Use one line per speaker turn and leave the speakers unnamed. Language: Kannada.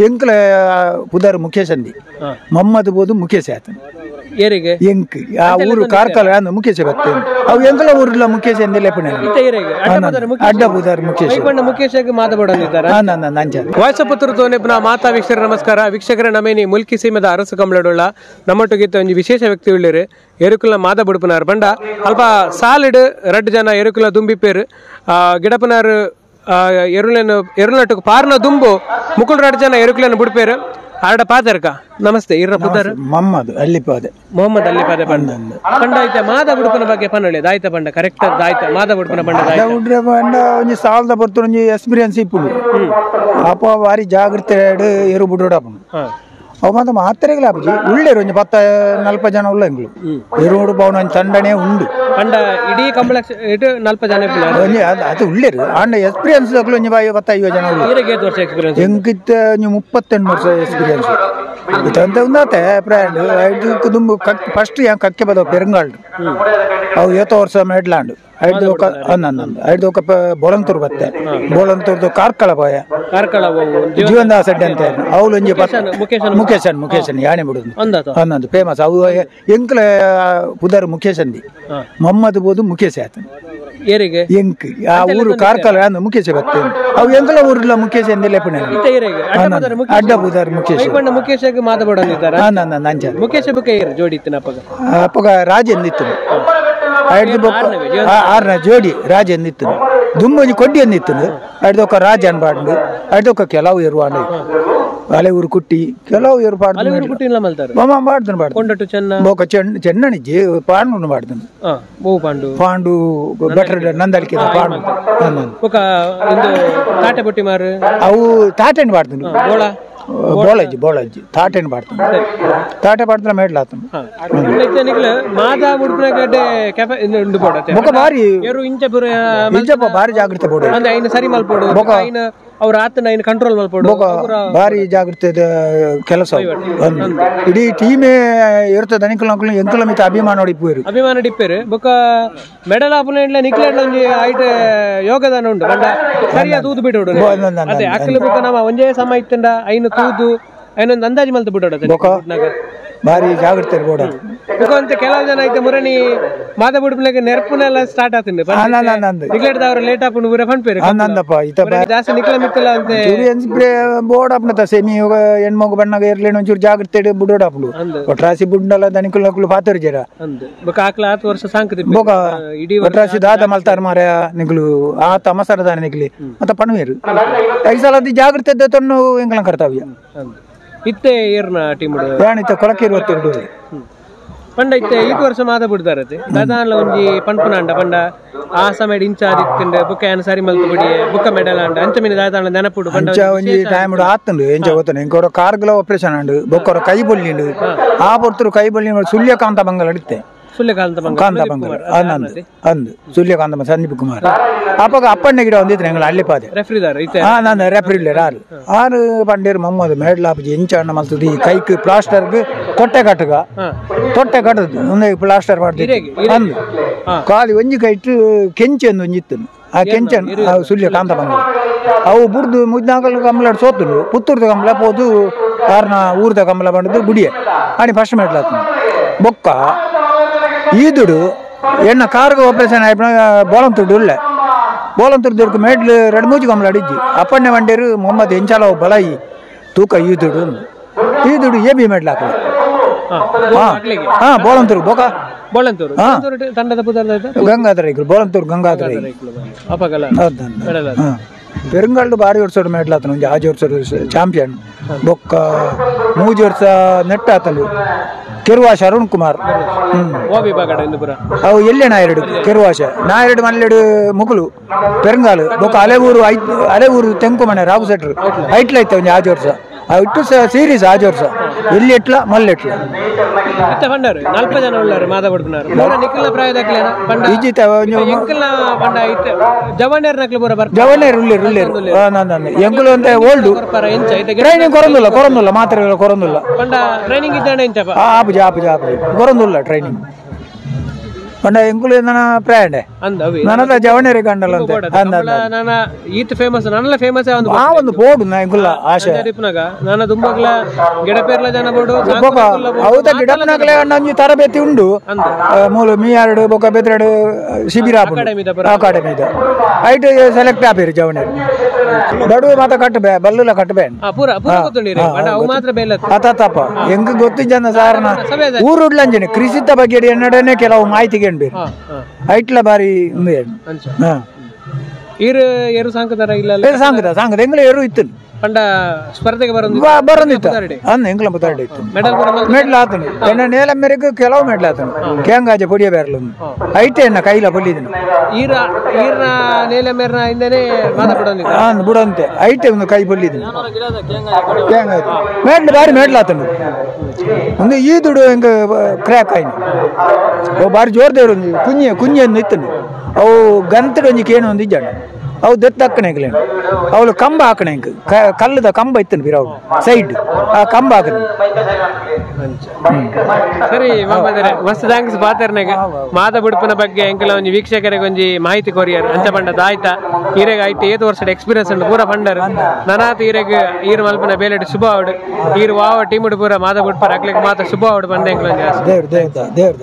ಎಂಕ್ಲ ಪುದರ್ ಮುಖೇಶ್ ಅಂದಿ ಮೊಹಮ್ಮದ್ ಬೋದು ಮುಖೇಶ್ ಆತನ
ಏರಿಗೆ
ಎಂಕ್ ಆ ಊರು ಕಾರ್ಕಳ ಅಂದ ಮುಖೇಶ್ ಬರ್ತೇನೆ ಅವು ಎಂಕ್ಲ ಊರ್ಲ ಮುಖೇಶ್ ಎಂದಿಲ್ಲ ಪುಣ್ಯ ಅಡ್ಡ ಪುದರ್ ಮುಖೇಶ್
ಮುಖೇಶ್ ಮಾತಾಡೋದಿದ್ದಾರೆ ವಾಯ್ಸಪುತ್ರತೋನೆ ಮಾತಾ ವೀಕ್ಷಕರ ನಮಸ್ಕಾರ ವೀಕ್ಷಕರ ನಮೇನಿ ಮುಲ್ಕಿ ಸೀಮೆದ ಅರಸು ಕಂಬಳಡುಳ್ಳ ನಮ್ಮೊಟ್ಟಿಗಿತ್ತ ಒಂದು ವಿಶೇಷ ವ್ಯಕ್ತಿ ಉಳ್ಳಿರು ಎರುಕುಲ ಮಾದ ಬುಡುಪುನಾರ್ ಬಂಡ ಅಲ್ಪ ಸಾಲಿಡ್ ರಡ್ ಜನ ಎರುಕುಲ ದುಂಬಿಪೇರು ಗಿಡಪನಾರ್ ಎರುಳನಟು ಪಾರ್ನ ದುಂಬು ಮುಕುಲ್ ರಡ್ ಜನ ಎರುಕುಲನ್ನು ಬುಡ್ಪೇರು ಆಡ ಪಾದರ್ಕ ನಮಸ್ತೆ ಇರ್ರ ಪುದರ್
ಮೊಹಮ್ಮದ್ ಅಲ್ಲಿಪಾದೆ
ಪಂಡ ಪಂಡ ಐತೆ ಮಾದ ಬುಡುಪನ ಬಗ್ಗೆ ಪನ್ನೊಳ್ಳೆ ದಾಯ್ತ ಪಂಡ ಕರೆಕ್ಟ್ ದಾಯ್ತ ಮಾದ ಬುಡುಪನ ಪಂಡ
ಉಡ್ರೆ ಪಂಡ ಒಂಜಿ ಸಾಲದ ಬರ್ತು ಒಂಜಿ ಎಕ್ಸ್ಪೀರಿಯನ್ಸ್ ಇಪ್ಪುಡು ಅಪ್ಪ ಬಾರಿ ಜಾಗ್ರತೆ ಎರು ಬುಡೋಡಪ್ಪನು ಅವು ಮಾತ್ರ ಮಾತ್ರೆಗಳ ಅಪ್ಪಜಿ ಉಳ್ಳೇರು ಒಂಜಿ 10-40 ಜನ ಉಳ್ಳ ಎಂಗ್ಲು ಎರುಡು ಪೌನ ತಂಡನೇ ಉಂಡು
ಪಂಡ ಇಡೀ ಕಂಪ್ಲೆಕ್ಸ್ ಇಟ್ಟು 40 ಜನ
ಅದು ಉಳ್ಳೇರು ಆಂಡ ಎಕ್ಸ್ಪೀರಿಯನ್ಸ್ ಒಂಜಿ 10-50 ಜನ ಉಳ್ಳು ಎಂಕಿತ್ತ 38 ವರ್ಷ ಎಕ್ಸ್ಪೀರಿಯನ್ಸ್ ಇದಂತ ಉಂದಾತೆ ಬ್ರ್ಯಾಂಡ್ ಐದು ದುಂಬು ಫಸ್ಟ್ ಯಾಕೆ ಕಕ್ಕೆ ಬದವು ಪೆರಂಗಾಲ್ಡು ಅವು 7 ವರ್ಷ ಮೇಡ್ಲಾಂಡು ಐದು ಐದು ಬೋಳಂತೂರು ಬತ್ತೆ ಬೋಳಂತೂರ್ದು ಕಾರ್ಕಳ ಪೋಯ ಜೀವನದಾಸ್ ಅಡ್ಡೆ ಅಂತ ಅವಳು ಒಂಜಿ ಮುಖೇಶನ್ ಯಾಣೆ ಬಿಡುದು ಅನ್ನೊಂದು ಫೇಮಸ್ ಅವು ಎಂಕ್ಲ ಪುದರ್ ಮುಖೇಶ್ ಅಂದಿ ಮೊಹಮ್ಮದ್ ಬೋದು ಮುಖೇಶ್ ಆತನ ಎಂಕ್ ಆ ಊರು ಕಾರ್ಕಳ ಅಂದ ಮುಖೇಶ್ ಬರ್ತೇನೆ ಅವು ಎಂಕ್ಲ ಊರ್ಲ ಮುಖೇಶ್ ಎಂದಿಲ್ಲ ಪುಣ್ಯ ಅಡ್ಡ ಪುದರ್ ಮುಖೇಶ್
ಮುಖೇಶ್ ಮಾತಾಡೋದಿದ್ದಾರೆ ಮುಖೇಶ್ ಜೋಡಿ
ಅಪ್ಪಗ ರಾಜ ಎಂದಿತ್ತು ಆರ್ನ ಜೋಡಿ ರಾಜ ಎಂದಿತ್ತು ದುಂಬೊಂಜಿ ಕೊಡ್ಡಿ ಎಂದಿತ್ತು ಅಡ್ದೊಕ್ಕ ರಾಜ ಅನ್ಬಾರ್ದು ಅಡ್ದೊಕ್ಕ ಕೆಲವು ಇರುವಾಂಡು ಹಳೆ ಊರು ಕುಟ್ಟಿ ಕೆಲವು ಇರು ಬಾಡ್ದು ಚೆನ್ನಣಿಜ್ಜಿ ಪಾಂಡು ಬಾಡ್ದು ಪಾಂಡು ಬೆಟರ್ ನಂದಳಿಕೆ ಪಾಂಡು ಅವು ತಾಟೆನ್ ಬಾಡ್ದು ಬೋಳಜ್ಜಿ ತಾಟೆನ್ ಬಾಡ್ತಾನೆ ತಾಟೆ ಬಾಡ್ತಾನೆ ಮೇಡ್ಲಾತನು ಬಾರಿ ಬಾರಿ ಜಾಗ್ರತೆ
ಅವ್ರ ಆತನ ಕಂಟ್ರೋಲ್ ಮಾಡ್ಬೋದು
ಬಾರಿ ಜಾಗೃತಿ ಕೆಲಸ ಇಡೀ ಟೀಮೇ ಇರ್ತದೆ ಅನಿಕಲ್ ಎಂಕಲ ಮಿತ ಅಭಿಮಾನ ಡಿಪ್ಪೇರು
ಬೊಕ್ಕ ಮೆಡಲ್ ಆಪುನ ನಿಕ್ಲೆಡ್ಲ ಒಂಜಿ ಐಟ್ ಯೋಗದಾನ ಉಂಡು ಬಂಡ ಸರಿಯಾದ ತೂದು ಬಿಟ್ಟು ಅದೇ ಅಕ್ಕಲ ಬೊಕ್ಕ ನಮ್ಮ ಒಂಜೇ ಸಮ ಇತ್ತಂಡ ಐನು ತೂದು ಐನೊಂದು ಅಂದಾಜು ಮಲ್ತು ಬಿಟ್ಟು
ಬಾರಿ ಜಾಗ್ರತೆ ಬೋಡ
ಅಂತ ಕೆಲವು ಜನ ಐತೆ ಮುರಣಿ ಮಾದ ಬಿಡ್ಬಿಳಗೆ ನೆರಪುನೆಲ್ಲ ಸ್ಟಾರ್ಟ್ ಆತಂಡು ನಿಕ್ಲೆಡ್ದವ್ರು ಲೇಟ್ ಆಪುಂಡು ಊರ ಫಂಡ್ಪೇರು ಜಾಸ್ತಿ ನಿಕ್ಲ ಮಿಕ್ಕಲ ಅಂತ
ಬೋರ್ಡ್ ಆಪ್ನತ ಸೆಮಿ ಹೆಣ್ಮಗು ಬಣ್ಣಗ ಇರ್ಲೇನು ಒಂಚೂರು ಜಾಗ್ರತೆ ಬುಡೋಡ್ ಆಪ್ಲು ಒಟ್ರಾಸಿ ಬುಡ್ಡಲ್ಲ ದನಿಕುಲ್ ಪಾತರ್ ಜರ
ಆಕ್ಲ 10 ವರ್ಷ ಸಾಂಕತಿ
ಬೋಕ ಒಟ್ರಾಸಿ ದಾದ ಮಲ್ತಾರ ಮಾರ ನಿಗ್ಲು ಆ ತಮಸರ ದಾನ ನಿಗ್ಲಿ ಮತ್ತೆ ಪಣವೇರು ಐಸಲದಿ ಜಾಗ್ರತೆ ತೊನ್ನು ಎಂಗ್ಲ ಕರ್ತವ್ಯ
ಇತ್ತೆ ಏರ್ನ ಟೀಮ್
ಯಾಣಿತ ಕೊಳಕೆ 22
ಪಂಡ ಇತ್ತೆ ಈ ವರ್ಷ ಮಾದ ಬಿಡ್ತಾರತೆ ದಾದಾನ್ಲ ಒಂಜಿ ಪಂಪುನಾಂಡ ಪಂಡ ಆ ಸಮಯ ಇನ್ಚಾರ್ಜ್ ಇತ್ತಂಡ ಬುಕ್ಕ ಏನ ಸರಿ ಮಲ್ತು ಬಿಡಿ ಬುಕ್ಕ ಮೆಡಲ್ ಅಂಡ ಅಂಚ ಮಿನ ದಾದಾನ್ಲ ನೆನಪುಡು ಪಂಡ
ಒಂಜಿ ಟೈಮ್ ಆತಂಡು ಎಂಚ ಗೊತ್ತನೆ ಇಂಕೊರ ಕಾರ್ಗಲ ಆಪರೇಷನ್ ಅಂಡು ಬೊಕ್ಕರ ಕೈ ಬೊಳ್ಳಿಂಡು ಆ ಪೊರ್ತರು ಕೈ ಬೊಳ್ಳಿ ಸುಳ್ಯಕಾಂತ ಬಂಗಲ ಅಡಿತ್ತೆ ಸೂರ್ಯಕಾಂತ ಸಂದೀಪ್ ಕುಮಾರ್ ಅಪ್ಪಾಗ ಅಪ್ಪಣ್ಣ ಗಿಡ ಒಂದಿತ್ತು ಎಂಗ್ಲ ಅಲ್ಲಿಪಾದೆ ನಾನು ರೆಫ್ರಿಲೇರ್ ಆರು ಪಂಡೇರು ಮೊಹಮ್ಮದ್ ಮೇಡ್ಲಾಪಜಿ ಎಂಚಣ್ಣ ಮಲ್ತದಿ ಕೈಕ್ ಪ್ಲಾಸ್ಟರ್ಗ್ ತೊಟ್ಟೆ ಕಟ್ಟದು ಒಂದೇ ಪ್ಲಾಸ್ಟರ್ ಮಾಡ್ತಿದ್ದೆ ಅಂದು ಕಾಲಿ ಒಂಜಿ ಕೈಟ್ ಕೆಂಚಂದು ಒಂಜಿತ್ತು ಆ ಕೆಂಚನ್ ಸೂರ್ಯಕಾಂತ ಬಂಗ ಅವು ಬುಡ್ದು ಮುದ್ನಾಗಲ್ ಕಂಬಳ ಸೋತುಂಡು ಪುತ್ತೂರ್ದ ಕಂಬಳ ಪೋದು ಕಾರಣ ಊರ್ದ ಕಂಬಳ ಬಂಡದು ಗುಡಿಯೆ ಅಣಿ ಫಸ್ಟ್ ಮೇಡ್ಲಾತ ಬೊಕ್ಕ ಈದುಡು ಎಣ್ಣ ಕಾರ್ಗ ಆಪರೇಷನ್ ಆಯ್ತು ಬೋಳಂತುಡು ಉಳ್ಳೆ ಬೋಳಂತುರ್ದವ್ರಿಗೆ ಮೇಡ್ಲು 2-3 ಕಂಬಳ ಅಡಿಜ್ಜಿ ಅಪ್ಪಣ್ಣೆ ಮಂಡೇರು ಮೊಹಮ್ಮದ್ ಎಂಚಾಲ ಬಲಾಯಿ ತೂಕ ಈದುಡು ಏಬಿ ಮೇಡ್ಲಾಕ ಬೋಳಂತೂರು ಬೋಕ ಗಂಗಾಧರ ಬೋಳಂತೂರು ಗಂಗಾಧರ ಪೆರಂಗಾಲ್ಡು ಬಾರಿ ವರ್ಷೋಡು ಮೇಡ್ಲಾತನು ಒಂಜಿ 5 ವರ್ಷ ಚಾಂಪಿಯನ್ ಬೊಕ್ಕ 3 ವರ್ಷ ನೆಟ್ ಆತನು ಕೆರುವಾಶ ಅರುಣ್ ಕುಮಾರ್ ಅವು ಎಲ್ಲೆ ನಾಯರೆಡು ಕೆರುವಾಶ ನಾಯರೆಡು ಮಲ್ಲೆಡು ಮುಗುಲು ಪೆರಂಗಾಲು ಬೊಕ್ಕ ಹಳೆಊರು ತೆಂಕುಮನೆ ರಾಬು ಸೆಟ್ರು ಐಟ್ಲ ಐತೆ ಒಂಜಿ 5 ವರ್ಷ ಇಟ್ಟು ಸೀರೀಸ್ 5 ವರ್ಷ ಎಲ್ಲಿ ಎಟ್ಲ ಮಲ್ಲೆಟ್ಲ ಜವನೇರ್ ಎಂಕುಲು ಅಂತ ಓಲ್ಡು ಟ್ರೈನಿಂಗ್ ಕೊರಂದುಲ್ಲ ಮಾತ್ರೆಗಳ ಕೊರಂದುಲ್ಲ ಆಪುಜ ಕೊರಂದುಲ್ಲ ಟ್ರೈನಿಂಗ್ ಪಂಡ ಎಂಕುಲು ನನ್ನ ಪ್ರಾಯಂಡೆ
ಅಂದ ಅವಿ
ನನ್ನದ ಜವಣೇರಿ ಕಂಡಲ್ಲ ಅಂತ
ನಾನ ಈಟ್ ಫೇಮಸ್ ನನ್ನಲ್ಲ ಫೇಮಸ್ ಒಂದು
ಆ ಒಂದು ಬೋಡು ನಾ ಎಂಕುಲ್ಲ ಆಶೆ
ರಿಪ್ನಾಗ ನಾನು ದುಂಬಗ್ಲ ಗಿಡಪೇರ್ಲ ಜನ ಬೋಡು
ಹೌದ ಗಿಡಪನಾಗಲೇ ಒಂಜಿ ತರಬೇತಿ ಉಂಡು ಮೂಲು ಮೀಯಾರ್ಡು ಬೊಕ ಬೆತ್ರೆಡು ಶಿಬಿರ ಅಕಾಡೆಮಿ ಐಟ್ ಸೆಲೆಕ್ಟ್ ಆಪಿರು ಜವಣೇರಿ ಬಡುವೆ ಮಾತ ಕಟ್ಟಬೇ ಬಲ್ಲುಲ ಕಟ್ಟಬೇ
ಪೂರ ಪೂರ ಗೊತ್ತುಂಡಿರಿ ಅವು ಮಾತ್ರ ಬೇಲ
ಅತಪ್ಪ ಹೆಂಗ್ ಗೊತ್ತಿದ್ದ ಸಾರನ ಊರುಡ್ಲಂಜನೆ ಕೃಷಿತ ಬಗ್ಗೆ ಎನ್ನಡನೆ ಕೆಲವು ಮಾಹಿತಿಗೆ ಐಟ್ಲ ಬಾರಿ
ಏರು ಸಾಂಕದಾರ ಇಲ್ಲ
ಸಾಂಗದ ಎಂಗ್ಲ ಏರು ಇತ್ತು
ಪಂಡ ಸ್ಪರ್ಧೆಗೆ
ಬರೋದಿತ್ತು ಅಂದ ಎಂಗ್ಲ ಮುತ್ತಾಡಿ ಇತ್ತು ಮೆಡ್ಲ್ ಆತನು ಎನ್ನ ನೇಲ ಮೇರೆಗೆ ಕೆಲವು ಮೆಡ್ಲ್ ಆತನು ಕೇಂಗಾಜ ಪೊಡಿಯ ಬೇರಲು ಐತೆ ಎನ್ನ ಕೈಲ ಪೊಲ್ಲಿದನು
ಈರ್ನ ನೇಲ ಮೇರ್ನ ಹಿಂದೆನೆ
ಬುಡಂತೆ ಐತೆ ಒಂದು ಕೈ ಪೊಲ್ಲಿದನು ಕೇಂಗಾಜ ಮೆಡ್ಲ್ ಬಾರಿ ಮೆಡ್ಲ್ ಆತನು ಒಂದು ಈ ದುಡು ಹೆಂಗ ಕ್ರ್ಯಾಕ್ ಆಯ್ನು ಅವು ಬಾರಿ ಜೋರ್ದೇವ್ರು ಒಂದು ಕುಂಜಿ ಇತ್ತನು ಅವು ಗಂತಡು ಒಂಜಿ ಕೇನು ಒಂದು ಇಜ್ಜಾಣ ಅವು ದೆತ್ತ ಹಾಕಣೆಗ್ಲೇನು ಅವಳು ಕಂಬ ಹಾಕಣೆ ಕಲ್ಲದ ಕಂಬ ಇತ್ತನು ಬಿರ ಅವಳು ಸೈಡ್ ಆ ಕಂಬ ಹಾಕಣ
ಸರಿ ಮಸ್ತ್ ಥ್ಯಾಂಕ್ಸ್ ಪಾತರ್ನಾಗ ಮಾದ ಬುಡುಪನ ಬಗ್ಗೆ ಎಂಕಲ ಒಂಜಿ ವೀಕ್ಷಕರಿಗೆ ಒಂಜಿ ಮಾಹಿತಿ ಕೊರಿಯರ್ ಅಂಚ ಪಂಡ ದಾಯ್ತ ಈರೆಗ ಐಟ್ 7 ವರ್ಷದ ಎಕ್ಸ್ಪೀರಿಯನ್ಸ್ ಉಂಡು ಪೂರ ಪಂಡರ್ ನನಾತ್ ಈರೆಗ್ ಈರ್ ಮಲ್ಪನ ಬೇಲೆಡ್ ಶುಭ ಅವಡು ಈರ್ ವಾವ ಟೀಮ್ ಪೂರ ಮಾದ ಬುಡುಪರ ಅಕ್ಲೆಗ್ ಮಾತ ಶುಭ ಅವಡು ಪಂಡ ಎಂಕಲ
ದೇವ್ರ